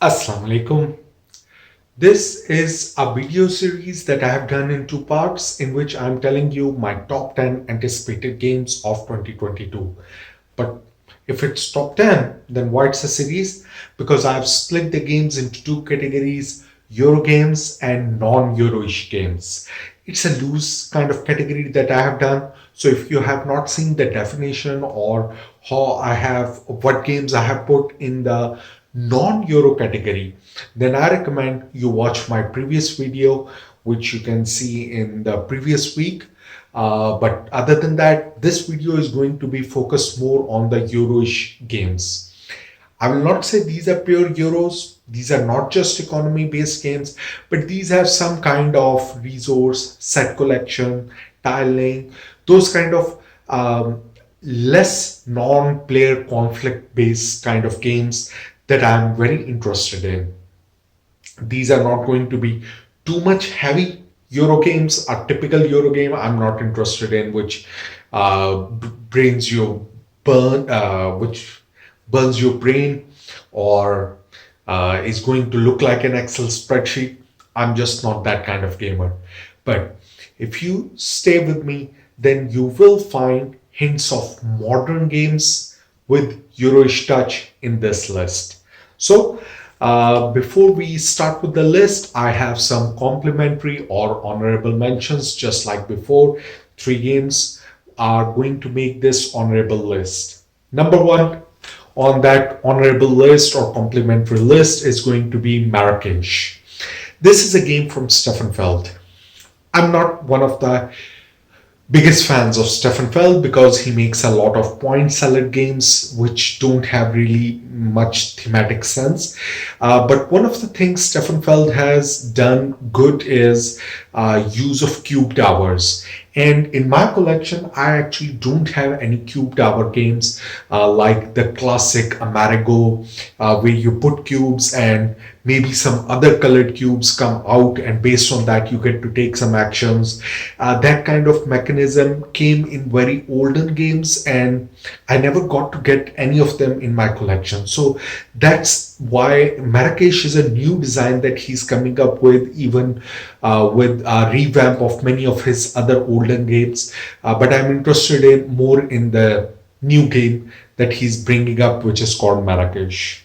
Assalamu alaikum. This is a video series that I have done in two parts in which I'm telling you my top 10 anticipated games of 2022. But if it's top 10, then why it's a series? Because I've split the games into two categories, Euro games and non-Euro-ish games. It's a loose kind of category that I have done. So if you have not seen the definition or what games I have put in the non-Euro category, then I recommend you watch my previous video, which you can see in the previous week. But other than that, this video is going to be focused more on the Euro-ish games. I will not say these are pure Euros. These are not just economy based games, but these have some kind of resource, set collection, tiling, those kind of less non player conflict based kind of games that I'm very interested in. These are not going to be too much heavy Euro games. A typical Euro game I'm not interested in, which brains your which burns your brain or is going to look like an Excel spreadsheet. I'm just not that kind of gamer. But if you stay with me, then you will find hints of modern games with Euroish touch in this list. So, before we start with the list, I have some complimentary or honorable mentions, just like before. Three games are going to make this honorable list. Number one on that honorable list or complimentary list is going to be Marakesh. This is a game from Stefan. I'm not one of the biggest fans of Stefan Feld because he makes a lot of point salad games which don't have really much thematic sense. But one of the things Stefan Feld has done good is use of cube towers. And in my collection, I actually don't have any cube tower games like the classic Amerigo, where you put cubes and maybe some other colored cubes come out, and based on that, you get to take some actions. That kind of mechanism came in very olden games, and I never got to get any of them in my collection. So that's why Marrakesh is a new design that he's coming up with, even with a revamp of many of his other olden games. But I'm interested in more in the new game that he's bringing up, which is called Marrakesh.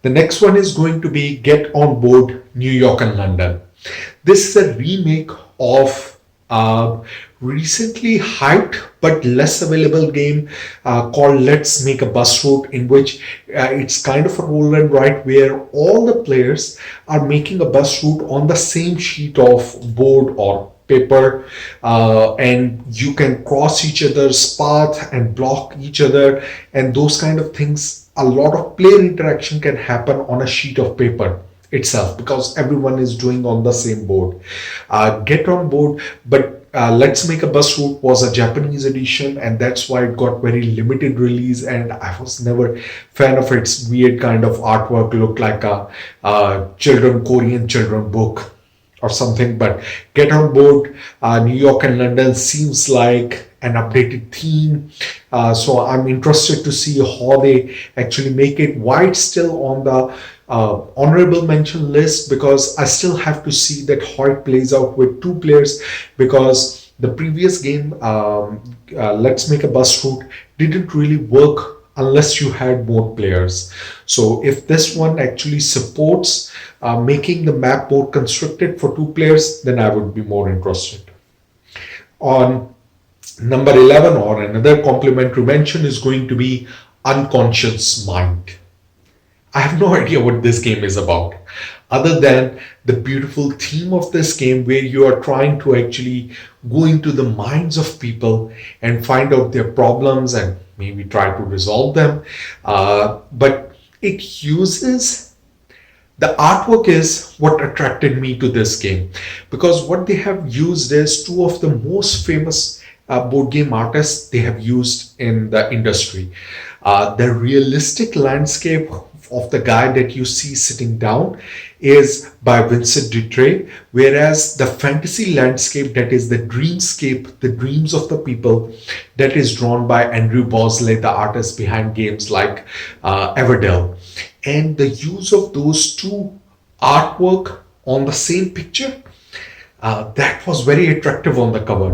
The next one is going to be Get On Board New York and London. This is a remake of a recently hyped but less available game called Let's Make a Bus Route, in which it's kind of a roll and write where all the players are making a bus route on the same sheet of board or paper, and you can cross each other's path and block each other, and those kind of things. A lot of player interaction can happen on a sheet of paper itself because everyone is doing on the same board. Get on board, but Let's Make a Bus Route was a Japanese edition, and that's why it got very limited release. And I was never fan of its weird kind of artwork, looked like a Korean children book or something. But Get On Board New York and London seems like an updated theme. So I'm interested to see how they actually make it. Why it's still on the honorable mention list, because I still have to see that how it plays out with two players, because the previous game, Let's Make a Bus Route, didn't really work unless you had more players. So if this one actually supports making the map more constricted for two players, then I would be more interested. On number 11, or another complimentary mention, is going to be Unconscious Mind. I have no idea what this game is about, other than the beautiful theme of this game where you are trying to actually go into the minds of people and find out their problems and maybe try to resolve them. But it uses the artwork is what attracted me to this game, because what they have used is two of the most famous board game artists they have used in the industry. The realistic landscape of the guy that you see sitting down is by Vincent Dutray, whereas the fantasy landscape, that is the dreamscape, the dreams of the people, that is drawn by Andrew Bosley, the artist behind games like Everdell. and the use of those two artwork on the same picture, that was very attractive on the cover.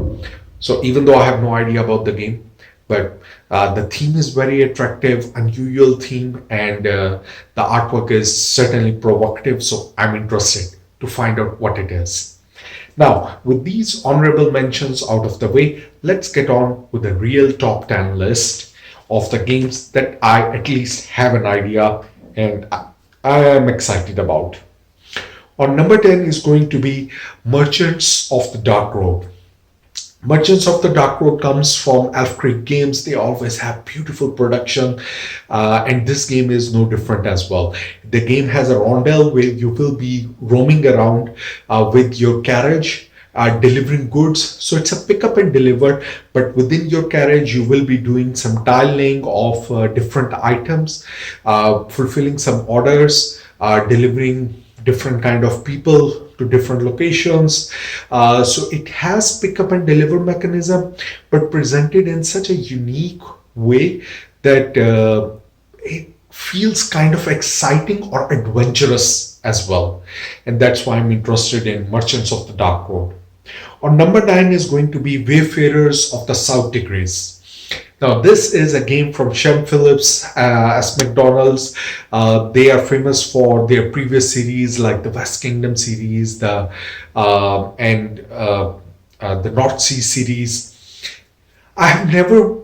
So even though I have no idea about the game, but the theme is very attractive, unusual theme, and the artwork is certainly provocative. So I'm interested to find out what it is. Now, with these honorable mentions out of the way, let's get on with the real top 10 list of the games that I at least have an idea and I am excited about. On number 10 is going to be Merchants of the Dark Road. Merchants of the Dark Road comes from Elf Creek Games. They always have beautiful production, and this game is no different as well. The game has a rondel where you will be roaming around with your carriage, delivering goods. So it's a pick up and deliver, but within your carriage, you will be doing some tiling of different items, fulfilling some orders, delivering different kind of people to different locations. So it has pick up and deliver mechanism, but presented in such a unique way that it feels kind of exciting or adventurous as well. And that's why I'm interested in Merchants of the Dark Road. On number 9 is going to be Wayfarers of the South Tigris. Now, this is a game from Shem Phillips as McDonald's. They are famous for their previous series like the West Kingdom series, the North Sea series. I have never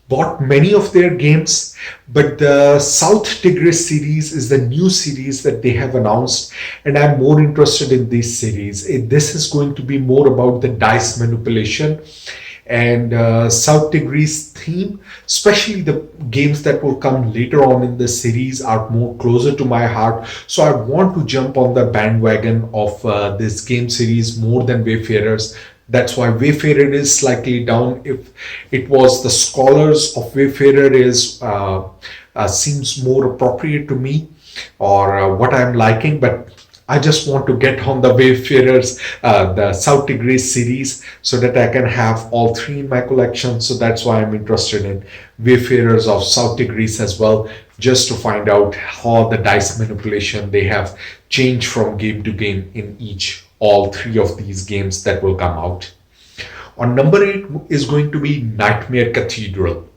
bought many of their games, but the South Tigris series is the new series that they have announced, and I'm more interested in this series. This is going to be more about the dice manipulation and South Tigris theme, especially the games that will come later on in the series are more closer to my heart. So I want to jump on the bandwagon of this game series more than Wayfarers. That's why Wayfarer is slightly down. If it was the Scholars of Wayfarer is seems more appropriate to me or what I'm liking, but I just want to get on the Wayfarers, the South Tigris series, so that I can have all three in my collection. So that's why I'm interested in Wayfarers of South Tigris as well, just to find out how the dice manipulation they have changed from game to game in all three of these games that will come out. On number 8 is going to be Nightmare Cathedral.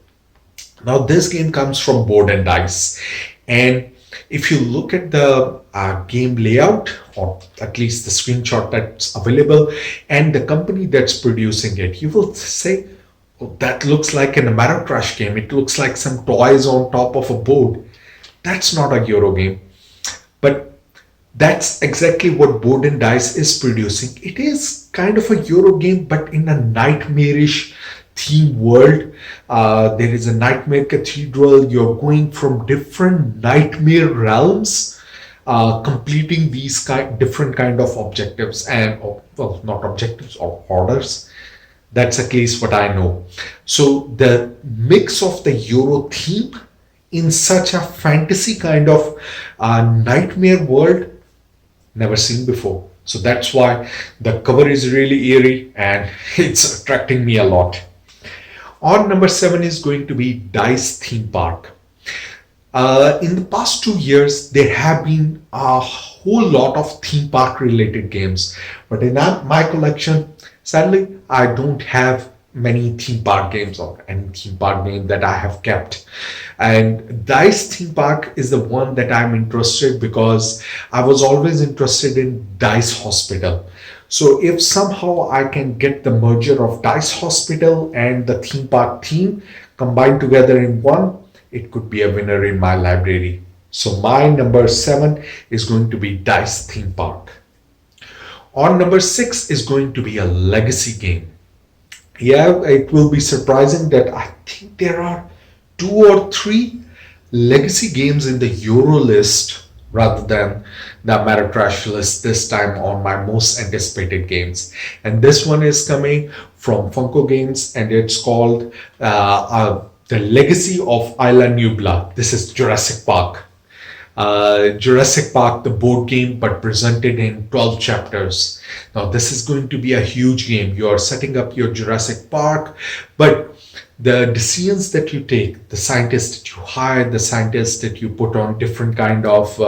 Now this game comes from Board and Dice, and if you look at the game layout, or at least the screenshot that's available, and the company that's producing it, you will say, oh, that looks like an Marakesh game. It looks like some toys on top of a board. That's not a Euro game. But that's exactly what Board and Dice is producing. It is kind of a Euro game, but in a nightmarish theme world. There is a Nightmare Cathedral. You're going from different nightmare realms, completing these different kind of objectives and well, not objectives or orders. That's at least what I know. So the mix of the Euro theme in such a fantasy kind of nightmare world, never seen before. So that's why the cover is really eerie and it's attracting me a lot. On number 7 is going to be Dice Theme Park. In the past 2 years, there have been a whole lot of theme park related games. But in my collection, sadly, I don't have many theme park games or any theme park game that I have kept. And Dice Theme Park is the one that I'm interested because I was always interested in Dice Hospital. So if somehow I can get the merger of Dice Hospital and the theme park theme combined together in one, it could be a winner in my library. So my number 7 is going to be Dice Theme Park. On number 6 is going to be a legacy game. Yeah, it will be surprising that I think there are 2 or 3 legacy games in the Euro list rather than the Marakesh list this time on my most anticipated games. And this one is coming from Funko Games and it's called The Legacy of Isla Nublar. This is Jurassic Park. Jurassic Park, the board game, but presented in 12 chapters. Now, this is going to be a huge game. You are setting up your Jurassic Park, but the decisions that you take, the scientists that you hire, the scientists that you put on different kind of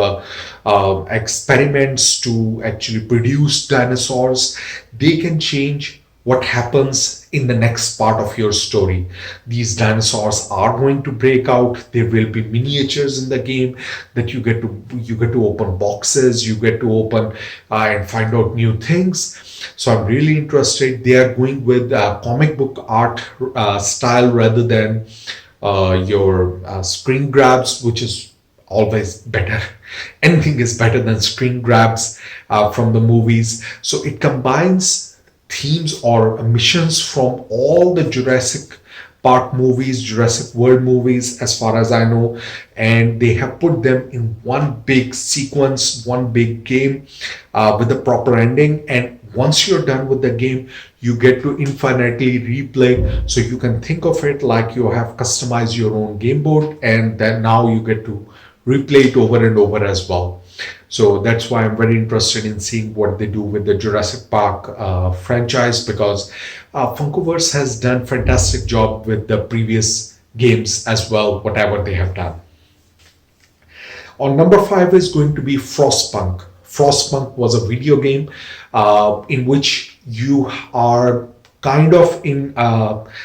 experiments to actually produce dinosaurs, they can change what happens in the next part of your story. These dinosaurs are going to break out. There will be miniatures in the game that you get to open boxes, you get to open and find out new things. So I'm really interested. They are going with comic book art style rather than your screen grabs, which is always better. Anything is better than screen grabs from the movies. So it combines themes or missions from all the Jurassic Park movies, Jurassic World movies, as far as I know, and they have put them in one big sequence, one big game with a proper ending. And once you're done with the game, you get to infinitely replay. So you can think of it like you have customized your own game board, and then now you get to replay it over and over as well. So that's why I'm very interested in seeing what they do with the Jurassic Park franchise, because Funkoverse has done fantastic job with the previous games as well, whatever they have done. On number five is going to be Frostpunk. Frostpunk was a video game in which you are kind of in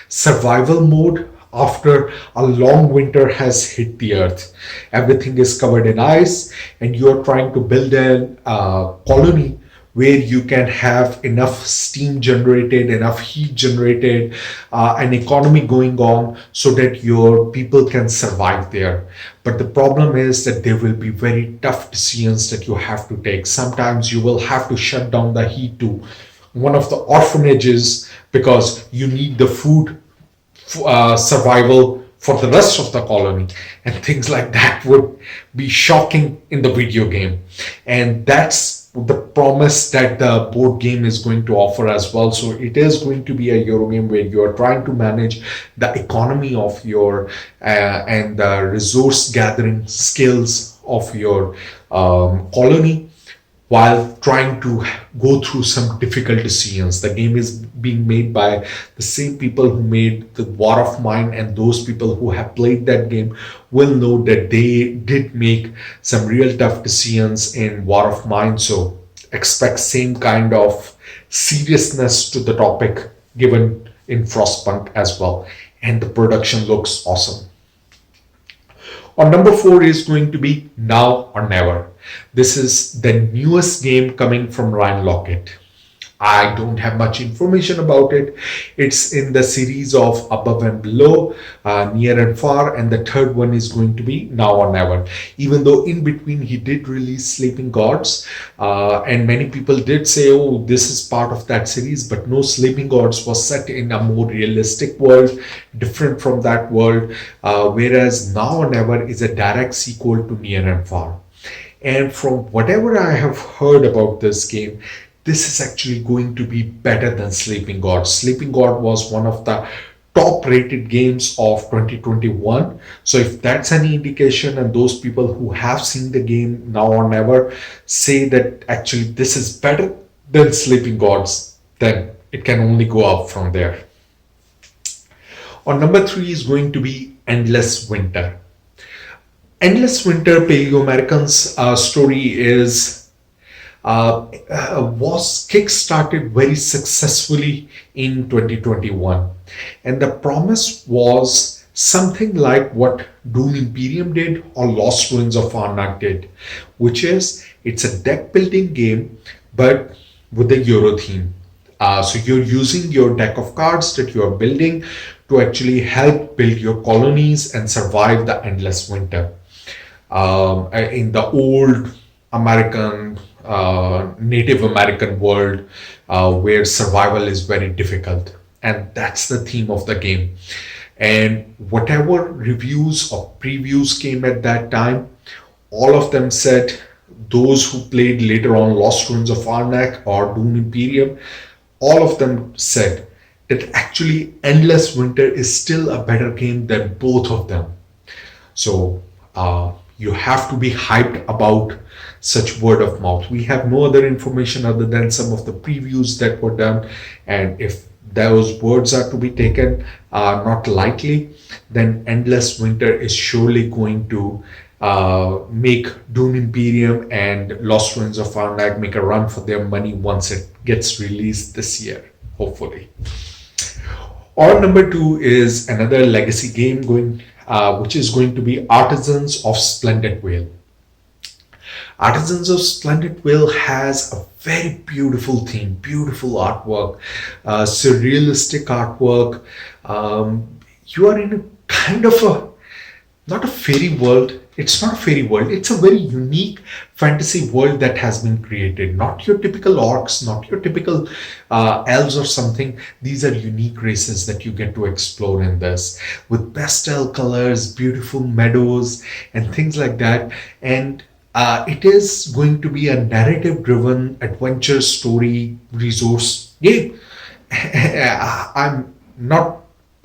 survival mode after a long winter has hit the earth. Everything is covered in ice, and you're trying to build a colony where you can have enough steam generated, enough heat generated, an economy going on so that your people can survive there. But the problem is that there will be very tough decisions that you have to take. Sometimes you will have to shut down the heat to one of the orphanages because you need the food survival for the rest of the colony, and things like that would be shocking in the video game. And that's the promise that the board game is going to offer as well. So it is going to be a Euro game where you are trying to manage the economy of your and the resource gathering skills of your colony, while trying to go through some difficult decisions. The game is being made by the same people who made the War of Mine, and those people who have played that game will know that they did make some real tough decisions in War of Mine. So expect same kind of seriousness to the topic given in Frostpunk as well. And the production looks awesome. On number four is going to be Now or Never. This is the newest game coming from Ryan Lockett. I don't have much information about it. It's in the series of Above and Below, Near and Far, and the third one is going to be Now or Never. Even though in between he did release Sleeping Gods, and many people did say, oh, this is part of that series, but no, Sleeping Gods was set in a more realistic world, different from that world, whereas Now or Never is a direct sequel to Near and Far. And from whatever I have heard about this game, this is actually going to be better than Sleeping God. Sleeping God was one of the top rated games of 2021. So if that's any indication, and those people who have seen the game Now or Never say that actually this is better than Sleeping Gods, then it can only go up from there. On number three is going to be Endless Winter. Endless Winter, Paleo Americans story is was kick-started very successfully in 2021, and the promise was something like what Doom Imperium did or Lost Ruins of Arnak did, which is it's a deck building game but with a Euro theme. So you're using your deck of cards that you're building to actually help build your colonies and survive the endless winter. In the old American, Native American world where survival is very difficult. And that's the theme of the game. And whatever reviews or previews came at that time, all of them said, those who played later on Lost Ruins of Arnak or Doom Imperium, all of them said that actually Endless Winter is still a better game than both of them. So you have to be hyped about such word of mouth. We have no other information other than some of the previews that were done, and if those words are to be taken not lightly, then Endless Winter is surely going to make Dune Imperium and Lost Ruins of Arnak make a run for their money once it gets released this year, hopefully. Or number two is another legacy game which is going to be Artisans of Splendent Vale. Artisans of Splendid Vale has a very beautiful theme, beautiful artwork, surrealistic artwork. You are in a kind of a, not a fairy world. It's not a fairy world. It's a very unique fantasy world that has been created. Not your typical orcs, not your typical elves or something. These are unique races that you get to explore in this, with pastel colors, beautiful meadows, and things like that. And it is going to be a narrative driven adventure story resource game. I'm not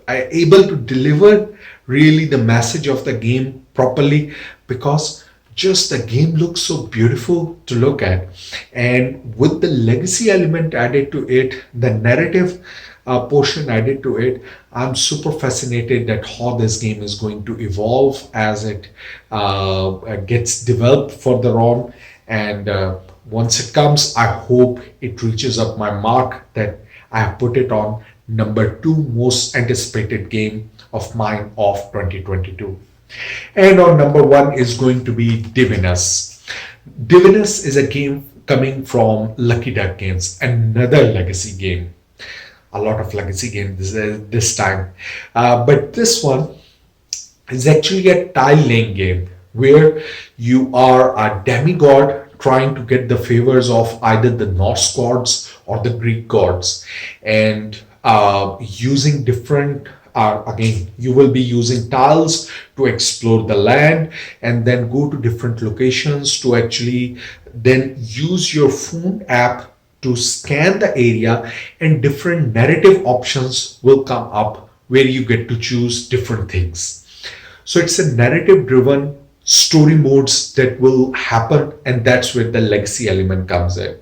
able to deliver really the message of the game properly because just the game looks so beautiful to look at, and with the legacy element added to it, the narrative portion added to it, I'm super fascinated that how this game is going to evolve as it gets developed further on. And once it comes, I hope it reaches up my mark that I have put it on number two most anticipated game of mine of 2022. And on number one is going to be Divinus. Divinus is a game coming from Lucky Duck Games, another legacy game. A lot of legacy games this time. But this one is actually a tile laying game where you are a demigod trying to get the favors of either the Norse gods or the Greek gods, and using different again, you will be using tiles to explore the land and then go to different locations to actually then use your phone app to scan the area, and different narrative options will come up where you get to choose different things. So it's a narrative driven story modes that will happen, and that's where the legacy element comes in.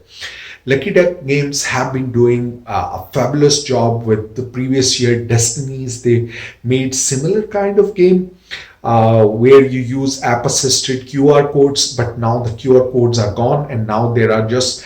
Lucky Duck Games have been doing a fabulous job with the previous year Destinies. They made similar kind of game where you use app assisted QR codes, but now the QR codes are gone and now there are just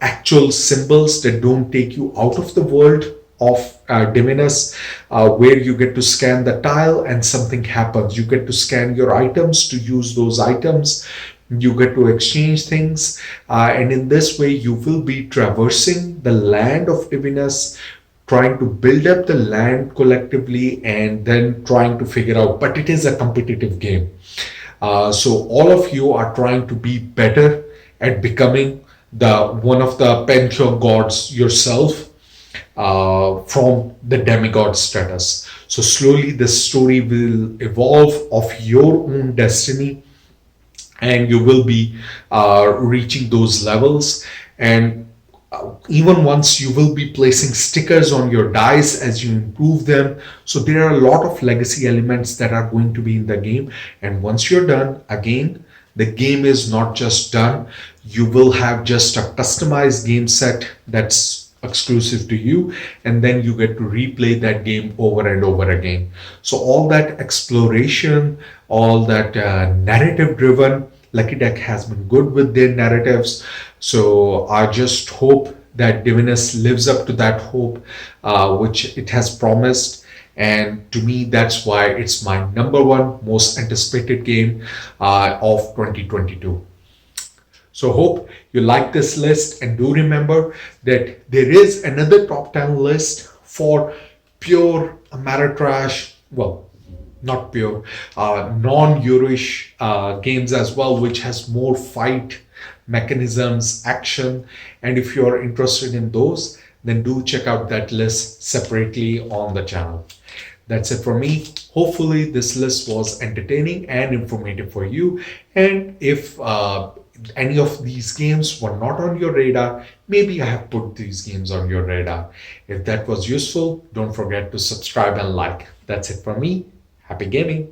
actual symbols that don't take you out of the world of Divinus, where you get to scan the tile and something happens. You get to scan your items to use those items. You get to exchange things, and in this way you will be traversing the land of Divinus, trying to build up the land collectively and then trying to figure out, but it is a competitive game. So all of you are trying to be better at becoming the one of the pantheon gods yourself, from the demigod status. So slowly the story will evolve of your own destiny, and you will be reaching those levels. And even once you will be placing stickers on your dice as you improve them. So there are a lot of legacy elements that are going to be in the game, and once you're done, again, the game is not just done. You will have just a customized game set that's exclusive to you, and then you get to replay that game over and over again. So all that exploration, all that narrative driven, Lucky Duck has been good with their narratives. So I just hope that Divinus lives up to that hope which it has promised. And to me, that's why it's my number one most anticipated game of 2022. So hope you like this list, and do remember that there is another top 10 list for pure Ameritrash, well, not pure, non-Eurish games as well, which has more fight mechanisms, action. And if you're interested in those, then do check out that list separately on the channel. That's it for me. Hopefully this list was entertaining and informative for you. And if any of these games were not on your radar, maybe I have put these games on your radar. If that was useful, don't forget to subscribe and like. That's it for me. Happy gaming.